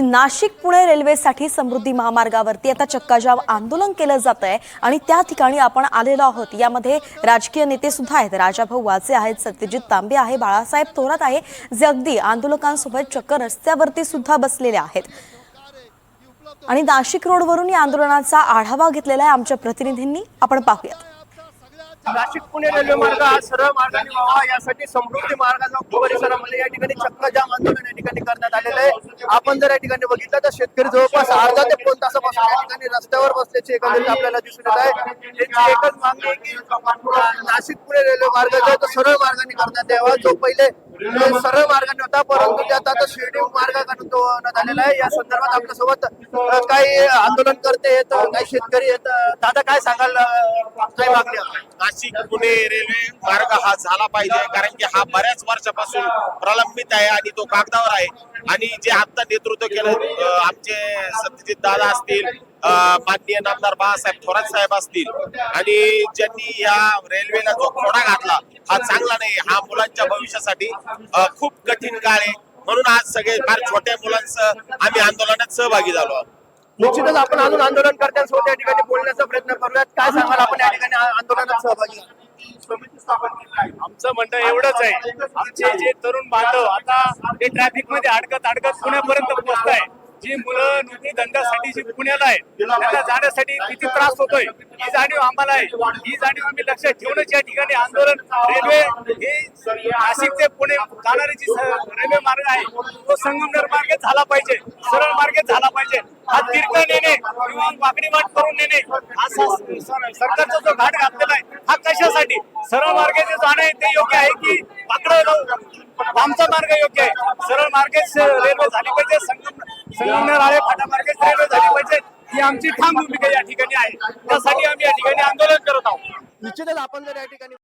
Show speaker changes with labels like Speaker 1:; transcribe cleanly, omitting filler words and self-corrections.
Speaker 1: नाशिक पुणे रेल्वेसाठी समृद्धी महामार्गावरती आता चक्काजाम आंदोलन केलं जात आहे आणि त्या ठिकाणी आपण आलेलो आहोत। यामध्ये राजकीय नेते सुद्धा आहेत, राजाभाऊ वाचे आहेत, सत्यजित तांबे आहे, बाळासाहेब थोरात आहे, जे अगदी आंदोलकांसोबत चक्क रस्त्यावरती सुद्धा बसलेले आहेत। आणि नाशिक रोडवरून या आंदोलनाचा आढावा घेतलेला आहे आमच्या प्रतिनिधींनी, आपण पाहूया।
Speaker 2: नाशिक पुणे रेल्वे मार्ग हा सरळ मार्गाने व्हावा यासाठी समृद्धी मार्गाचा परिसरामध्ये या ठिकाणी चक्काजाम आंदोलन या ठिकाणी करण्यात आलेलं आहे। आपण जर या ठिकाणी बघितलं तर शेतकरी जवळपास अर्धा ते 1 तासापासून या ठिकाणी रस्त्यावर बसल्याची एकंदरीत आपल्याला दिसून येत आहे। त्यांची एकच मागणी आहे की नाशिक पुणे रेल्वे मार्ग जो तो सरळ मार्गाने करण्यात यावा, जो पहिले सरळ मार्गाने होता परंतु त्यात आता शिर्डी मार्ग करण्यात आलेला आहे। या संदर्भात आपल्यासोबत काही आंदोलन करते आहेत, काही शेतकरी आहेत। दादा काय सांगाल, काय मागणी आहे?
Speaker 3: नाशिक पुणे रेल्वे मार्ग हा झाला पाहिजे, कारण की हा बऱ्याच वर्षापासून प्रलंबित आहे आणि तो कागदावर आहे। आणि जे आता नेतृत्व केलं आमचे सत्यजित दादा असतील, माननीय नामदार बाळासाहेब थोरात साहेब असतील, आणि ज्यांनी या रेल्वेला जो खोडा घातला हा चांगला नाही। हा मुलांच्या भविष्यासाठी खूप कठीण काळ आहे, म्हणून आज सगळे फार छोट्या मुलांसह आम्ही आंदोलनात सहभागी झालो आहोत।
Speaker 2: निश्चितच आपण अजून आंदोलनकर्त्यांसोबत या ठिकाणी बोलण्याचा प्रयत्न करूयात। काय सांगाल, आपण या ठिकाणी आंदोलनात सहभागी
Speaker 4: आमचं म्हणणं एवढंच आहे, आमचे जे तरुण बांधव आता ते ट्रॅफिक मध्ये अडकत पुण्यापर्यंत पोहोचताय। जी मुलं नोकरी धंद्यासाठी जी पुण्याला आहेत त्यांना जाण्यासाठी किती त्रास होतोय ही जाणीव आम्हाला आहे। ही जाणीव आम्ही लक्षात ठेवूनच या ठिकाणी आंदोलन, रेल्वे हे नाशिक ते पुणे जाणारी जी रेल्वे मार्ग आहे तो संगमनेर मार्गे झाला पाहिजे, सरळ मार्गे झाला पाहिजे। हा दीर्घ नेणे किंवा वाकडी वाट करून नेणे असा सरकारचा जो घाट घातलेला आहे हा कशासाठी? सरळ मार्गे जे जाणं आहे ते योग्य आहे की वाकडं आमचा मार्ग योग्य आहे? सरळ मार्गेच रेल्वे झाली पाहिजे, संगमनेर आळे फाटा मार्गेच रेल्वे झाली पाहिजे, ही आमची ठाम भूमिका या ठिकाणी आहे। त्यासाठी आम्ही या ठिकाणी आंदोलन करत आहोत।
Speaker 2: निश्चितच आपण जर या ठिकाणी